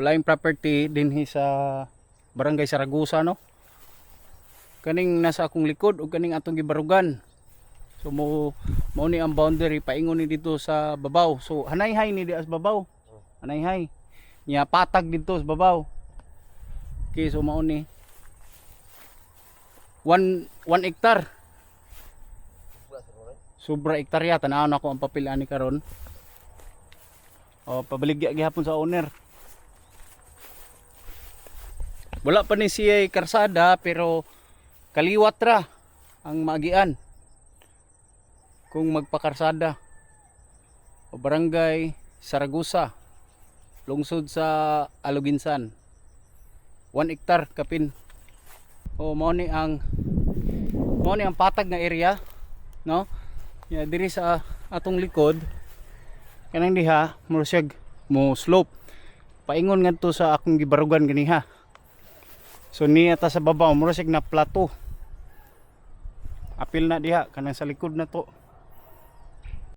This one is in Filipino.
laing property dinhi sa Barangay Saragusa, no. Kaning nasa akong likod ug kaning atong gibarugan. So mo ni ang boundary paingon ni dito sa babaw. So hanay-hay ni di as babaw. Hanay-hay. Nya patag dito sa babaw. Okay, so mao ni 1 hektar. Sobra hektarya tanaw na ko ang papel ani karon. O pabaligya gihapon sa owner. Wala pa ni siya karsada pero kaliwat ra ang maagian. Kung magpakarsada o Barangay Saragusa, lungsod sa Aluginsan. 1 hektar kapin. O mao ni ang patag nga area, no? Ya diri sa atong likod kanang diha mo siya mo slope. Paingon ngadto sa akong gibarugan ganiha. So niya ta sa babaw mo siya na plato. Apil na diha kanang sa likod na to.